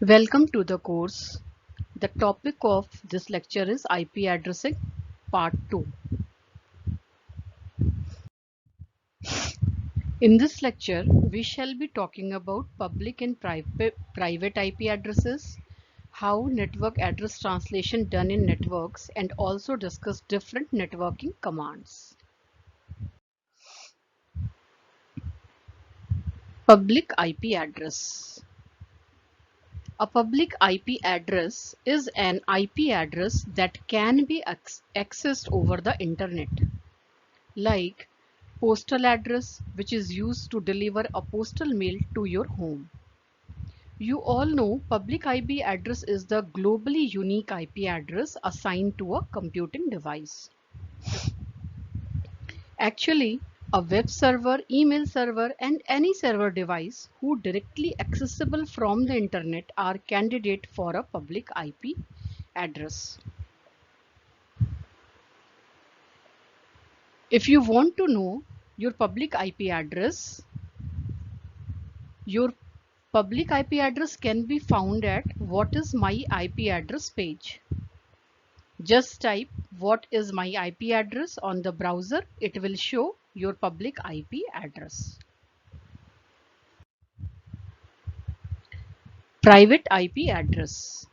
Welcome to the course. The topic of this lecture is IP addressing part 2. In this lecture, we shall be talking about public and private IP addresses, how network address translation done in networks, and also discuss different networking commands. Public IP address. A public IP address is an IP address that can be accessed over the internet, like postal address, which is used to deliver a postal mail to your home. You all know public IP address is the globally unique IP address assigned to a computing device. Actually, a web server, email server, and any server device who directly accessible from the internet are candidate for a public IP address. If you want to know your public IP address, your public IP address can be found at what is my IP address page. Just type what is my IP address on the browser. It will show your public IP address. Private IP address.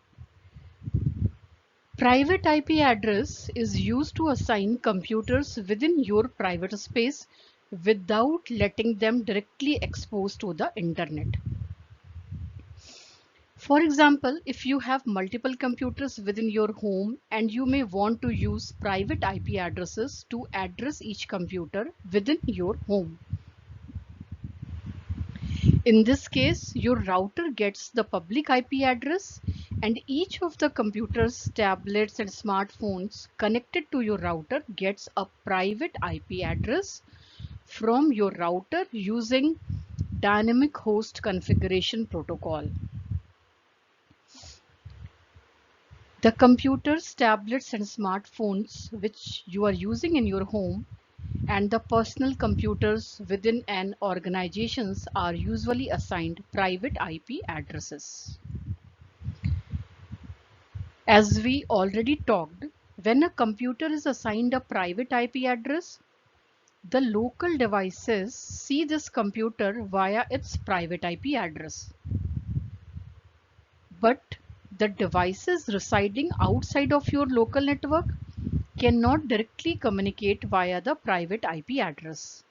Private IP address is used to assign computers within your private space without letting them directly expose to the internet. For example, if you have multiple computers within your home and you may want to use private IP addresses to address each computer within your home. In this case, your router gets the public IP address and each of the computers, tablets and smartphones connected to your router gets a private IP address from your router using dynamic host configuration protocol. The computers, tablets and smartphones which you are using in your home and the personal computers within an organizations are usually assigned private IP addresses. As we already talked, when a computer is assigned a private IP address, the local devices see this computer via its private IP address. But the devices residing outside of your local network cannot directly communicate via the private IP address.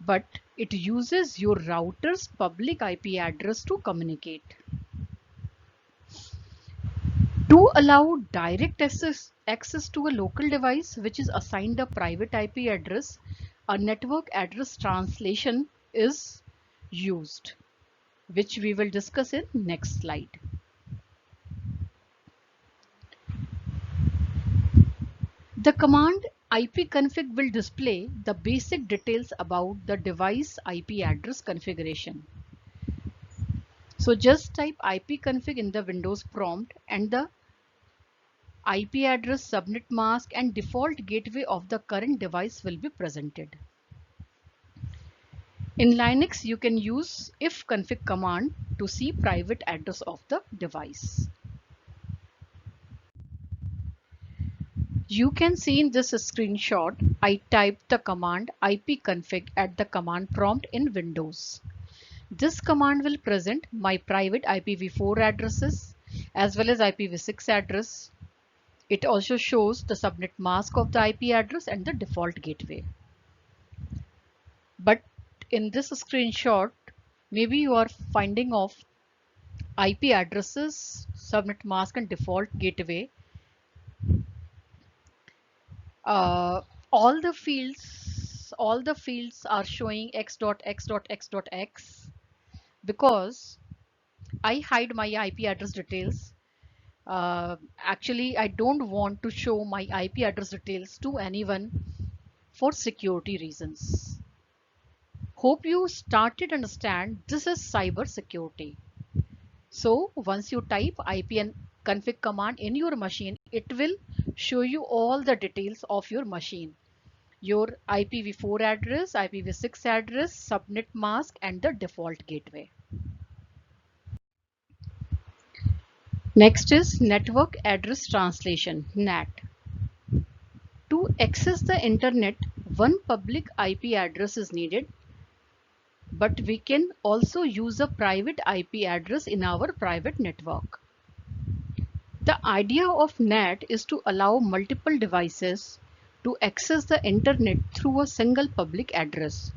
But it uses your router's public IP address to communicate. To allow direct access to a local device which is assigned a private IP address, a network address translation is used, which we will discuss in next slide. The command ipconfig will display the basic details about the device IP address configuration. So just type ipconfig in the Windows prompt and the IP address, subnet mask and default gateway of the current device will be presented. In Linux, you can use ifconfig command to see private address of the device. You can see in this screenshot, I typed the command ipconfig at the command prompt in Windows. This command will present my private IPv4 addresses as well as IPv6 address. It also shows the subnet mask of the IP address and the default gateway. But in this screenshot, maybe you are finding of IP addresses, subnet mask and default gateway. All the fields are showing x.x.x.x because I hide my IP address details. Actually, I don't want to show my IP address details to anyone for security reasons. Hope you started understand this is cyber security. So once you type ipconfig command in your machine, it will show you all the details of your machine. Your IPv4 address, IPv6 address, subnet mask and the default gateway. Next is Network Address Translation, NAT. To access the internet, one public IP address is needed, but we can also use a private IP address in our private network. The idea of NAT is to allow multiple devices to access the internet through a single public address.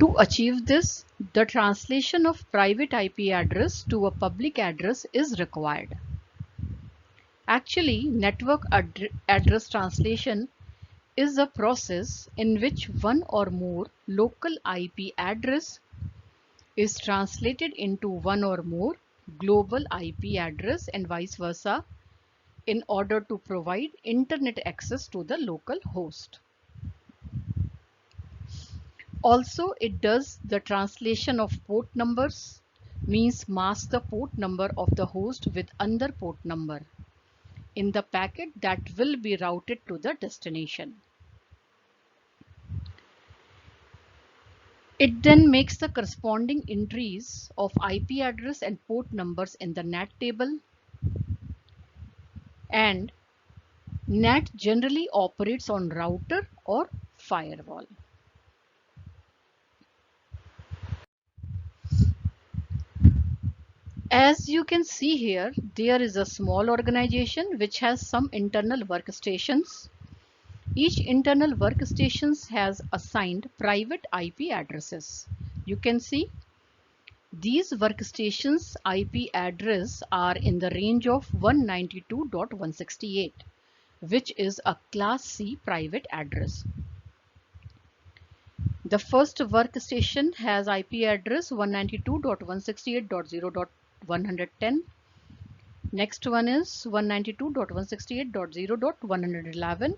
To achieve this, the translation of private IP address to a public address is required. Actually, network address translation is a process in which one or more local IP address is translated into one or more global IP address and vice versa in order to provide internet access to the local host. Also, it does the translation of port numbers, means mask the port number of the host with another port number in the packet that will be routed to the destination. It then makes the corresponding entries of IP address and port numbers in the NAT table, and NAT generally operates on router or firewall. As you can see here, there is a small organization which has some internal workstations. Each internal workstation has assigned private IP addresses. You can see these workstations' IP address are in the range of 192.168, which is a Class C private address. The first workstation has IP address 192.168.0.110. Next one is 192.168.0.111,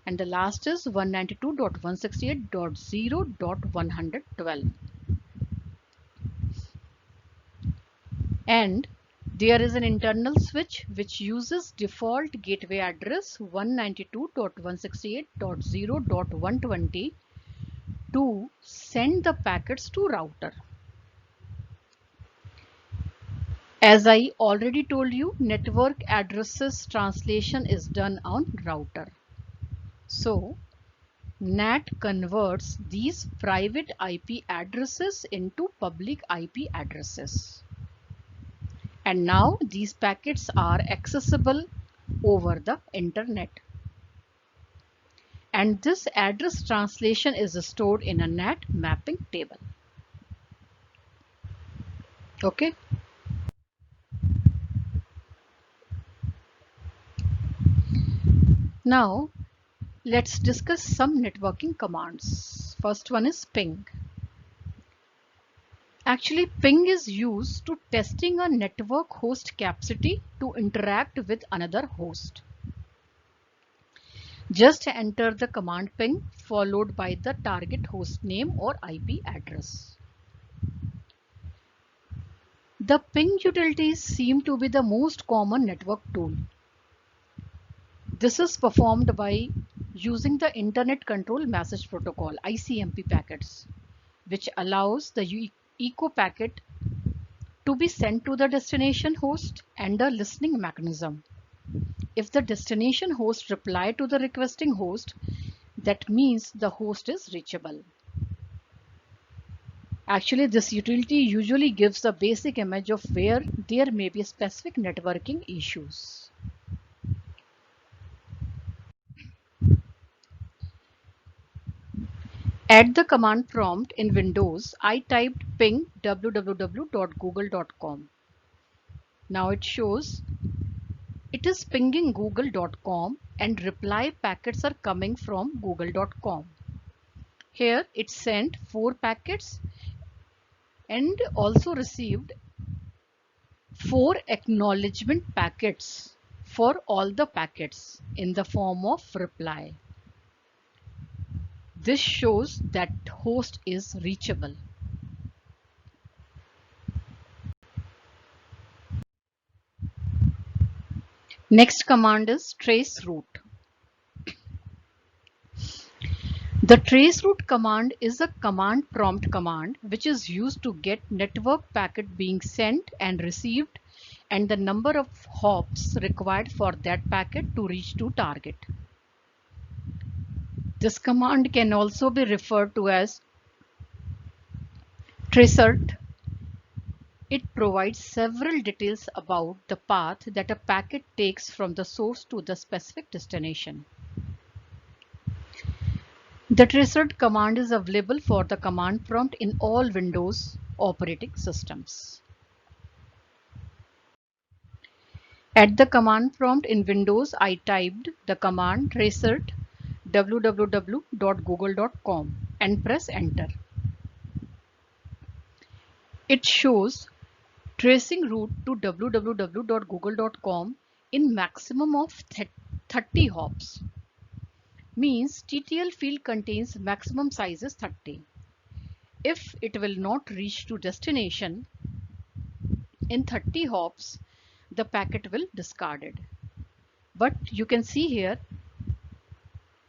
and the last is 192.168.0.112. And there is an internal switch which uses default gateway address 192.168.0.120 to send the packets to router. As I already told you, network addresses translation is done on router. So NAT converts these private IP addresses into public IP addresses. And now these packets are accessible over the internet. And this address translation is stored in a NAT mapping table. Okay. Now let's discuss some networking commands. First one is ping. Actually, ping is used to testing a network host capacity to interact with another host. Just enter the command ping followed by the target host name or IP address. The ping utilities seem to be the most common network tool. This is performed by using the Internet Control Message Protocol (ICMP) packets, which allows the echo packet to be sent to the destination host and a listening mechanism. If the destination host replies to the requesting host, that means the host is reachable. Actually, this utility usually gives a basic image of where there may be specific networking issues. At the command prompt in Windows, I typed ping www.google.com. Now it shows it is pinging google.com and reply packets are coming from google.com. Here it sent 4 packets and also received 4 acknowledgement packets for all the packets in the form of reply. This shows that host is reachable. Next command is trace route. The traceroute command is a command prompt command which is used to get network packet being sent and received and the number of hops required for that packet to reach to target. This command can also be referred to as traceroute. It provides several details about the path that a packet takes from the source to the specific destination. The traceroute command is available for the command prompt in all Windows operating systems. At the command prompt in Windows, I typed the command traceroute www.google.com and press enter. It shows tracing route to www.google.com in maximum of 30 hops. Means TTL field contains maximum size is 30. If it will not reach to destination in 30 hops, the packet will discarded. But you can see here,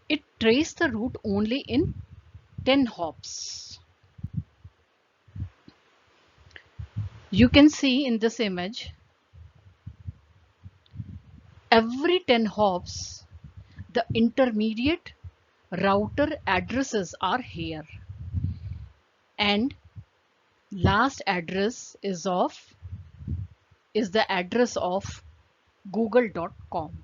it traced the route only in 10 hops. You can see in this image, every 10 hops, the intermediate router addresses are here. And last address is the address of google.com.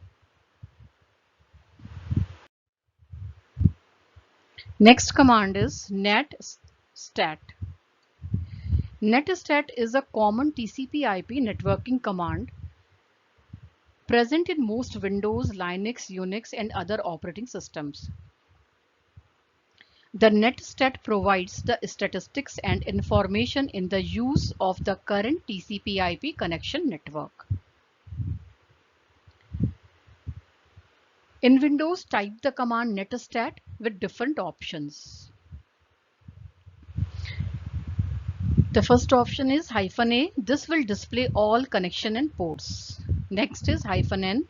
Next command is netstat. Netstat is a common TCP/IP networking command present in most Windows, Linux, Unix, and other operating systems. The netstat provides the statistics and information in the use of the current TCP/IP connection network. In Windows, type the command netstat with different options. The first option is -A. This will display all connection and ports. Next is -N.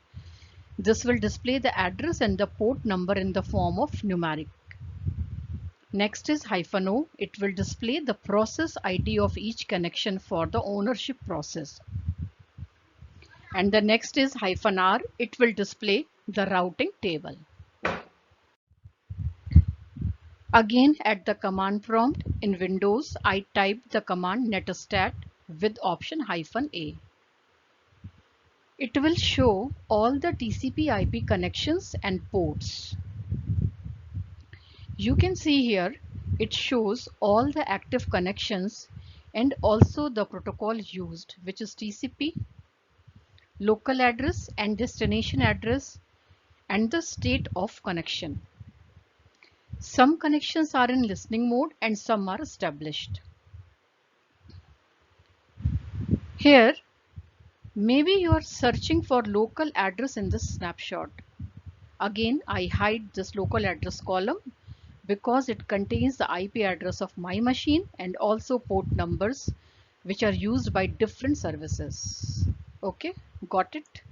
This will display the address and the port number in the form of numeric. Next is -O. It will display the process ID of each connection for the ownership process. And the next is -R. It will display the routing table. Again, at the command prompt in Windows, I typed the command netstat with option -A. It will show all the TCP/IP connections and ports. You can see here, it shows all the active connections and also the protocol used, which is TCP, local address and destination address, and the state of connection. Some connections are in listening mode and some are established. Here, maybe you are searching for local address in this snapshot. Again, I hide this local address column because it contains the IP address of my machine and also port numbers which are used by different services. Okay, got it?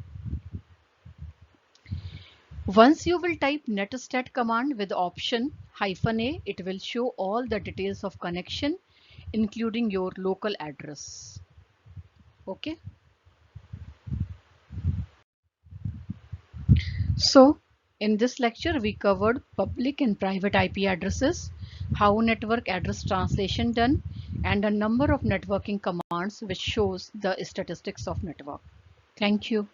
Once you will type netstat command with option -A, it will show all the details of connection, including your local address. Okay. So in this lecture, we covered public and private IP addresses, how network address translation done, and a number of networking commands which shows the statistics of network. Thank you.